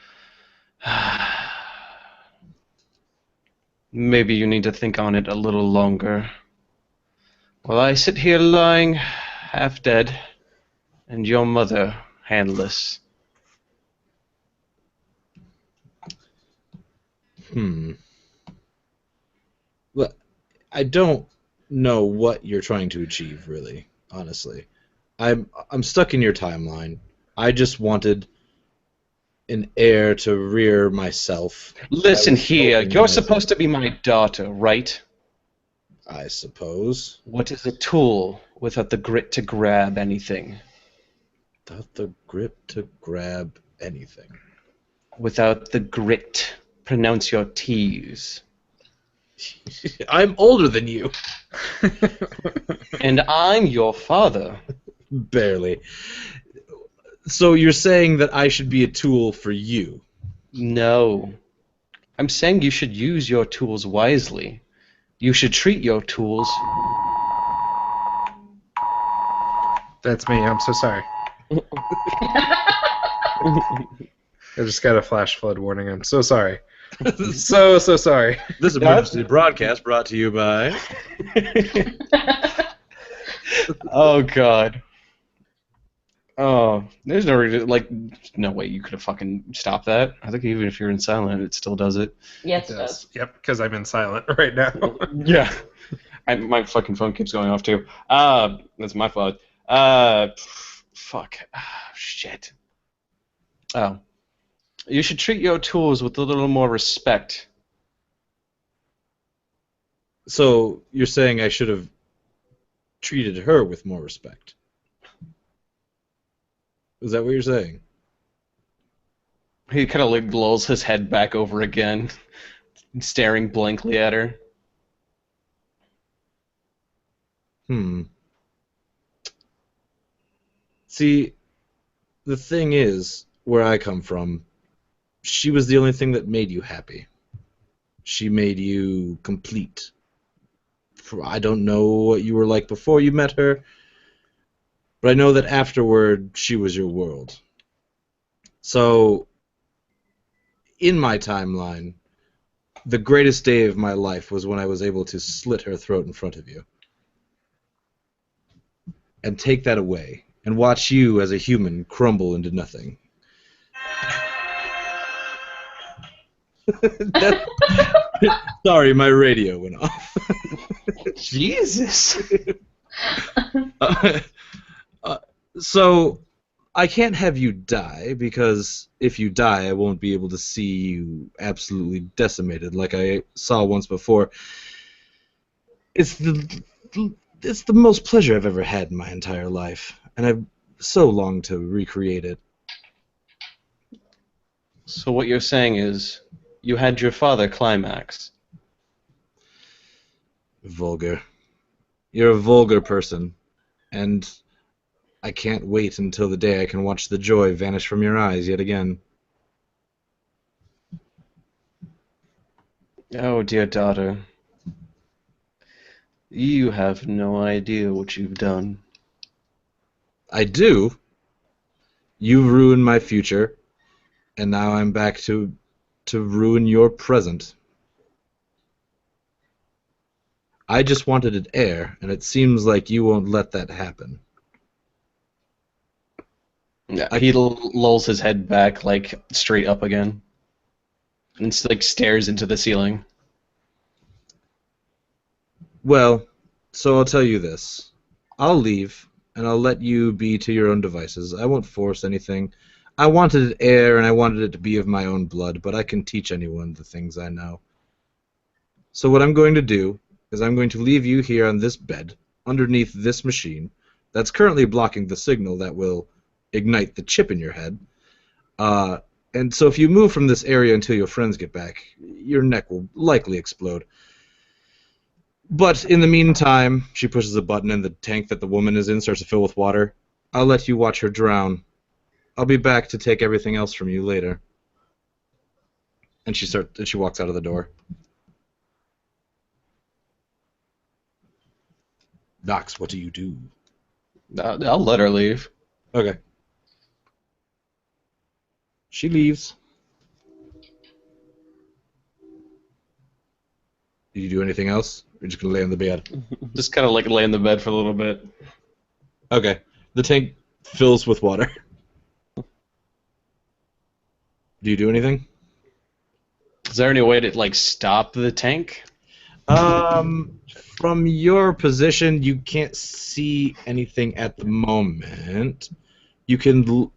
Maybe you need to think on it a little longer. While I sit here lying, half dead, and your mother handless. Well, I don't know what you're trying to achieve, really, honestly. I'm stuck in your timeline. I just wanted an heir to rear myself. Listen here, you're supposed to be my daughter, right? I suppose. What is a tool without the grit to grab anything? Without the grip to grab anything. Without the grit, pronounce your T's. I'm older than you. And I'm your father. Barely. So you're saying that I should be a tool for you? No. I'm saying you should use your tools wisely. You should treat your tools... That's me. I'm so sorry. I just got a flash flood warning. I'm so sorry. so sorry. This emergency broadcast brought to you by... Oh, God. Oh, there's no reason, like, no way you could have fucking stopped that. I think even if you're in silent, it still does it. Yes, it does. Yep, because I'm in silent right now. Yeah. My fucking phone keeps going off, too. That's my fault. Fuck. Shit. Oh. You should treat your tools with a little more respect. So you're saying I should have treated her with more respect? Is that what you're saying? He kind of like lulls his head back over again, staring blankly at her. See, the thing is, where I come from, she was the only thing that made you happy. She made you complete. I don't know what you were like before you met her, but I know that afterward, she was your world. So, in my timeline, the greatest day of my life was when I was able to slit her throat in front of you. And take that away, and watch you as a human crumble into nothing. Sorry, my radio went off. Jesus. So, I can't have you die, because if you die, I won't be able to see you absolutely decimated like I saw once before. It's the most pleasure I've ever had in my entire life, and I've so longed to recreate it. So what you're saying is, you had your father climax. Vulgar. You're a vulgar person, and I can't wait until the day I can watch the joy vanish from your eyes yet again. Oh, dear daughter. You have no idea what you've done. I do. You ruined my future, and now I'm back to ruin your present. I just wanted an heir, and it seems like you won't let that happen. Yeah, he lulls his head back, like, straight up again. And, like, stares into the ceiling. Well, so I'll tell you this. I'll leave, and I'll let you be to your own devices. I won't force anything. I wanted an heir, and I wanted it to be of my own blood, but I can teach anyone the things I know. So what I'm going to do is I'm going to leave you here on this bed, underneath this machine, that's currently blocking the signal that will ignite the chip in your head. And so if you move from this area until your friends get back, your neck will likely explode. But in the meantime, she pushes a button and the tank that the woman is in starts to fill with water. I'll let you watch her drown. I'll be back to take everything else from you later. And she walks out of the door. Knox, what do you do? I'll let her leave. Okay. She leaves. Did you do anything else? Or just gonna lay on the bed? Just kind of, like, lay in the bed for a little bit. Okay. The tank fills with water. Do you do anything? Is there any way to, like, stop the tank? From your position, you can't see anything at the moment. You can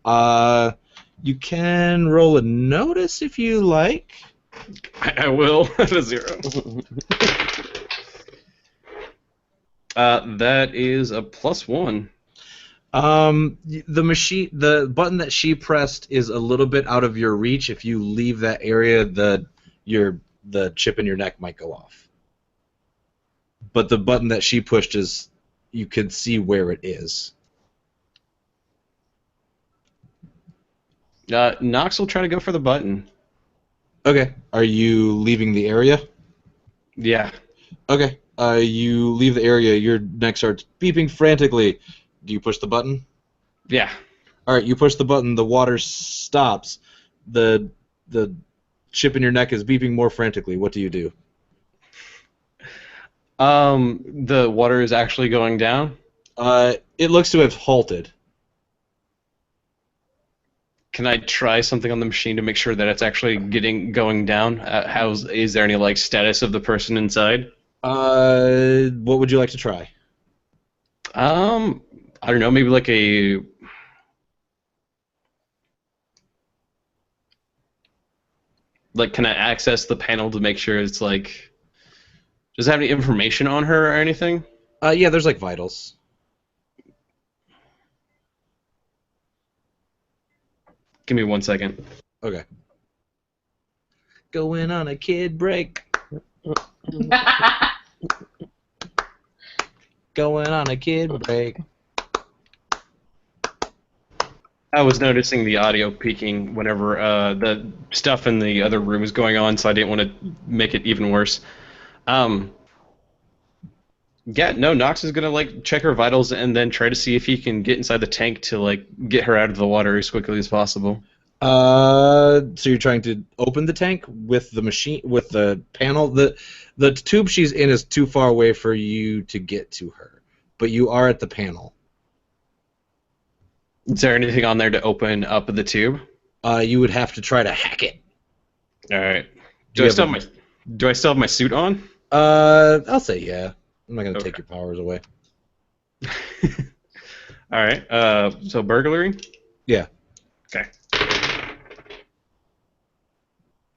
roll a notice if you like. I will. At a 0. That is a +1. The button that she pressed is a little bit out of your reach. If you leave that area, the chip in your neck might go off. But the button that she pushed you can see where it is. Knox will try to go for the button. Okay. Are you leaving the area? Yeah. Okay. You leave the area. Your neck starts beeping frantically. Do you push the button? Yeah. All right. You push the button. The water stops. The chip in your neck is beeping more frantically. What do you do? The water is actually going down? It looks to have halted. Can I try something on the machine to make sure that it's actually going down? Is there any, like, status of the person inside? What would you like to try? I don't know, maybe like a... Like, can I access the panel to make sure it's, like... Does it have any information on her or anything? Yeah, there's, like, vitals. Give me 1 second. Okay. Going on a kid break. Going on a kid break. I was noticing the audio peaking whenever the stuff in the other room was going on, so I didn't want to make it even worse. Yeah, no, Knox is gonna, like, check her vitals and then try to see if he can get inside the tank to, like, get her out of the water as quickly as possible. So you're trying to open the tank with the machine, with the panel. The tube she's in is too far away for you to get to her, but you are at the panel. Is there anything on there to open up the tube? You would have to try to hack it. All right. Do I still have my suit on? I'll say yeah. I'm not gonna take your powers away. All right. So burglary. Yeah. Okay.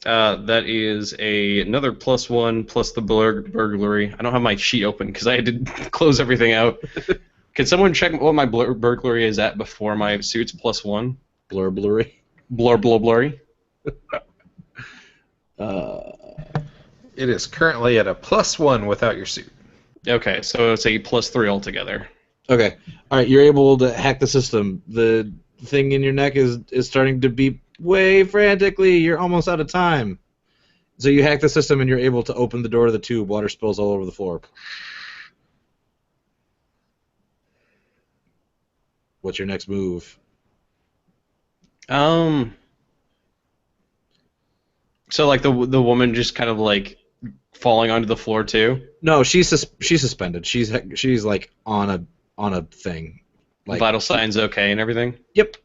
That is another +1 plus the burglary. I don't have my sheet open because I had to close everything out. Can someone check what my burglary is at before my suit's +1? Blurry. Blurry. It is currently at a +1 without your suit. Okay, so it's a +3 altogether. Okay. All right. You're able to hack the system. The thing in your neck is starting to beep way frantically. You're almost out of time. So you hack the system and you're able to open the door to the tube. Water spills all over the floor. What's your next move? So like the woman just kind of like falling onto the floor too. No, she's suspended. She's like on a thing. Like, vital signs okay and everything. Yep.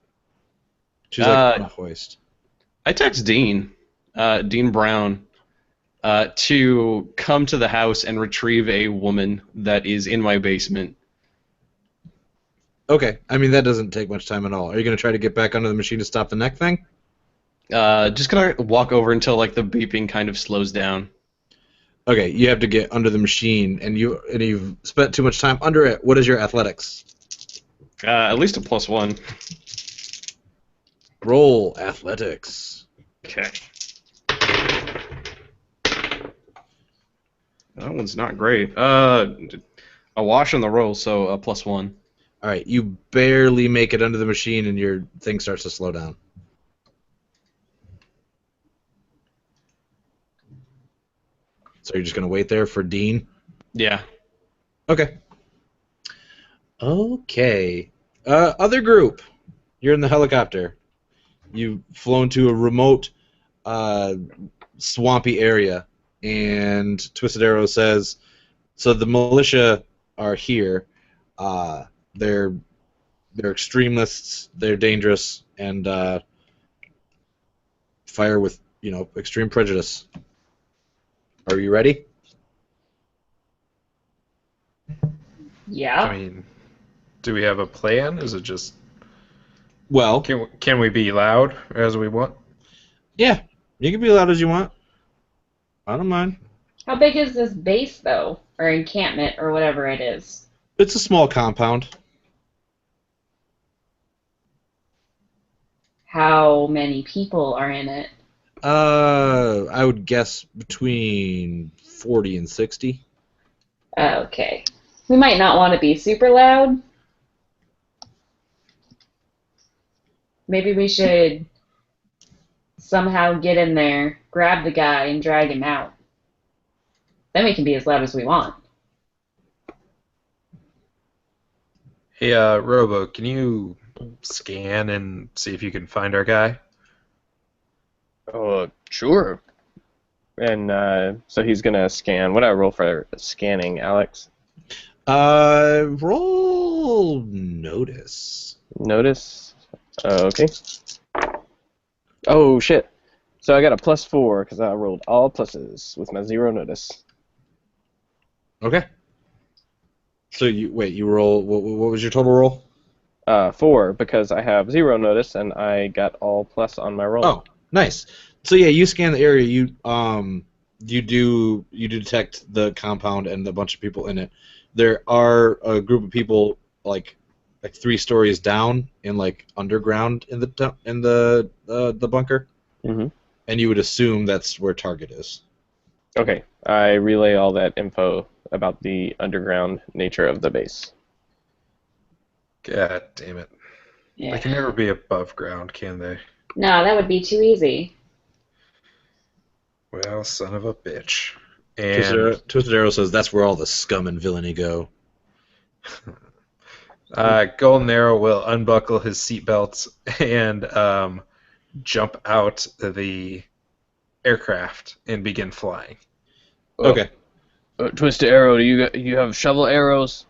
She's like on a hoist. I text Dean Brown, to come to the house and retrieve a woman that is in my basement. Okay. I mean, that doesn't take much time at all. Are you going to try to get back under the machine to stop the neck thing? Just gonna walk over until like the beeping kind of slows down. Okay, you have to get under the machine, and you've spent too much time under it. What is your athletics? At least a +1. Roll athletics. Okay. That one's not great. A wash on the roll, so a +1. All right, you barely make it under the machine, and your thing starts to slow down. So you're just going to wait there for Dean? Yeah. Okay. Okay. Other group. You're in the helicopter. You've flown to a remote, swampy area, and Twisted Arrow says, so the militia are here. They're extremists. They're dangerous and fire with extreme prejudice. Are you ready? Yeah. I mean, do we have a plan? Is it just... Well, Can we be loud as we want? yeah, you can be loud as you want. I don't mind. How big is this base, though? Or encampment, or whatever it is? It's a small compound. How many people are in it? I would guess between 40 and 60. Okay. We might not want to be super loud. Maybe we should somehow get in there, grab the guy, and drag him out. Then we can be as loud as we want. Hey, Robo, can you scan and see if you can find our guy? Sure. And so he's gonna scan. What do I roll for scanning, Alex? Roll notice. Notice. Okay. Oh shit. So I got a +4 because I rolled all pluses with my 0 notice. Okay. So you roll. What was your total roll? 4 because I have 0 notice and I got all plus on my roll. Oh, nice. So yeah, you scan the area. You detect the compound and a bunch of people in it. There are a group of people like 3 stories down in like underground in the bunker. Mm-hmm. And you would assume that's where target is. Okay, I relay all that info about the underground nature of the base. God damn it. Yeah. They can never be above ground, can they? No, that would be too easy. Well, son of a bitch. And Twisted Arrow says that's where all the scum and villainy go. Golden Arrow will unbuckle his seatbelts and jump out the aircraft and begin flying. Okay. Twisted Arrow, do you have shovel arrows?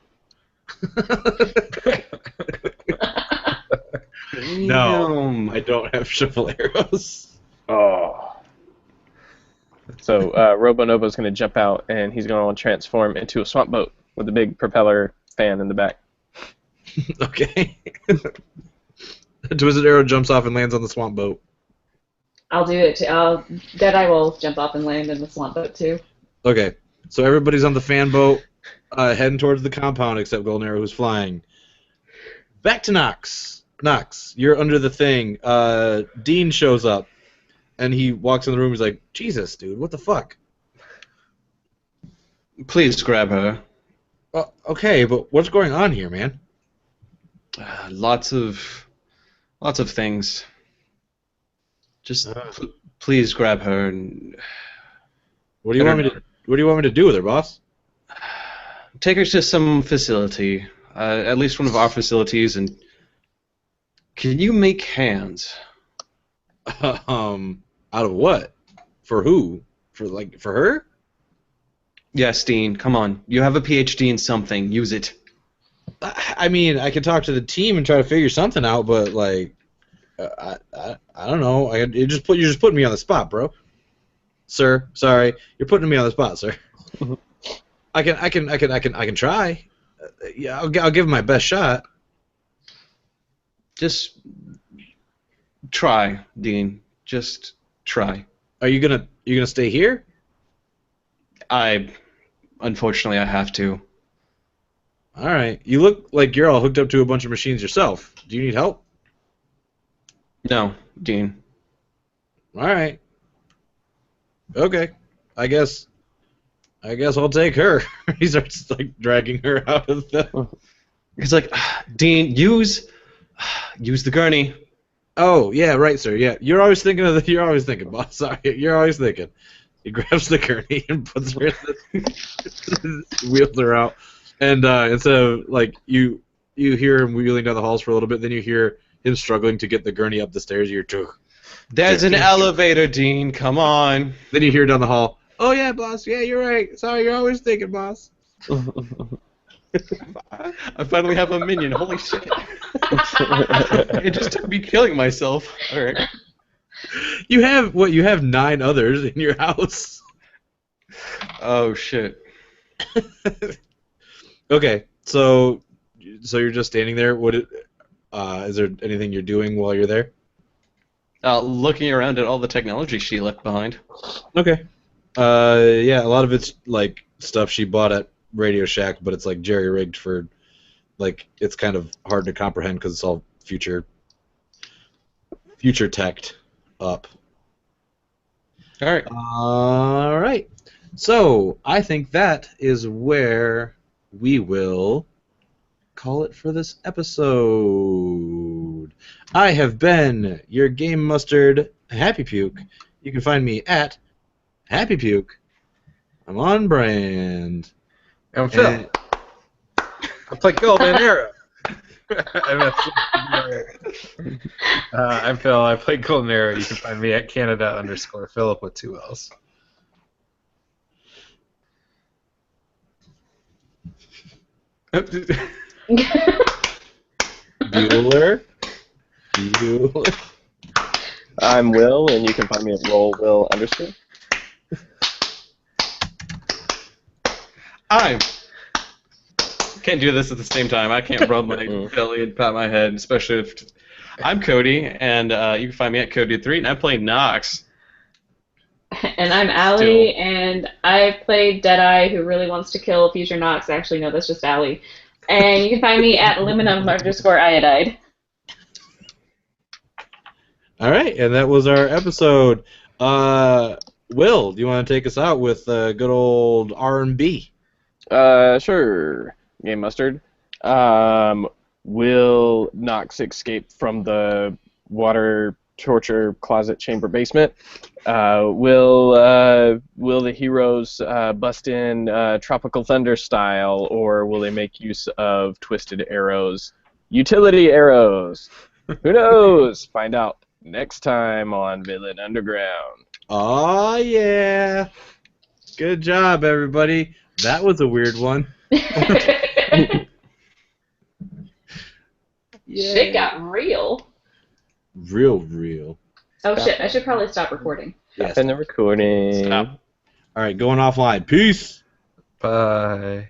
No, I don't have shovel arrows. Oh. So Robonobo's going to jump out, and he's going to transform into a swamp boat with a big propeller fan in the back. Okay. Twisted Arrow jumps off and lands on the swamp boat. I'll do it too. Deadeye will jump off and land in the swamp boat too. Okay. So everybody's on the fan boat, heading towards the compound, except Golden Arrow, who's flying. Back to Knox. Knox, you're under the thing. Dean shows up, and he walks in the room. He's like, "Jesus, dude, what the fuck?" Please grab her. Okay, but what's going on here, man? Lots of things. Just please grab her and What do you want me to do with her, boss? take her to some facility, at least one of our facilities, and can you make hands? Out of what? For who? For her? Yes, Dean, come on. You have a PhD in something. Use it. I mean, I could talk to the team and try to figure something out, but like, I don't know. You're just putting me on the spot, bro. Sir, sorry, you're putting me on the spot, sir. I can try. Yeah, I'll give it my best shot. Just try, Dean. Just try. Are you gonna stay here? Unfortunately, I have to. All right. You look like you're all hooked up to a bunch of machines yourself. Do you need help? No, Dean. All right. Okay. I guess I'll take her. He starts like dragging her out of the. He's like, Dean, use the gurney. Oh yeah, right, sir. Yeah, you're always thinking, boss. Sorry, you're always thinking. He grabs the gurney and puts her in the wheels her out, and instead of like you hear him wheeling down the halls for a little bit, then you hear him struggling to get the gurney up the stairs. You're too. There's an elevator, Dean. Come on. Then you hear down the hall. Oh yeah, boss. Yeah, you're right. Sorry, you're always thinking, boss. I finally have a minion. Holy shit. It just took me killing myself. All right. You have 9 others in your house. Oh shit. Okay, so you're just standing there. Is there anything you're doing while you're there? Looking around at all the technology she left behind. Okay. Yeah, a lot of it's like stuff she bought at Radio Shack, but it's like jerry-rigged for, like, it's kind of hard to comprehend because it's all future teched up. All right. So I think that is where we will call it for this episode. I have been your Game Mustard Happy Puke. You can find me at Happy Puke. I'm on brand. I'm Phil. I play Golden Arrow. I'm Phil. I play Golden Arrow. You can find me at Canada_Philip with 2 L's. Bueller. I'm Will, and you can find me at rollwill_. Can't do this at the same time. I can't rub my belly and pat my head, especially if I'm Cody, and you can find me at Cody3, and I play Knox. And I'm Allie, and I play Deadeye, who really wants to kill Future Knox. Actually, no, that's just Allie. And you can find me at aluminum_iodide. All right, and that was our episode. Will, do you want to take us out with good old R&B? Sure. Game Mustard. Will Knox escape from the water torture closet chamber basement? Will the heroes bust in Tropical Thunder style, or will they make use of twisted arrows? Utility arrows. Who knows? Find out next time on Villain Underground. Oh, yeah. Good job, everybody. That was a weird one. Shit got real. Real. Oh shit, I should probably stop recording. Yes. Stop in the recording. Stop. All right, going offline. Peace. Bye.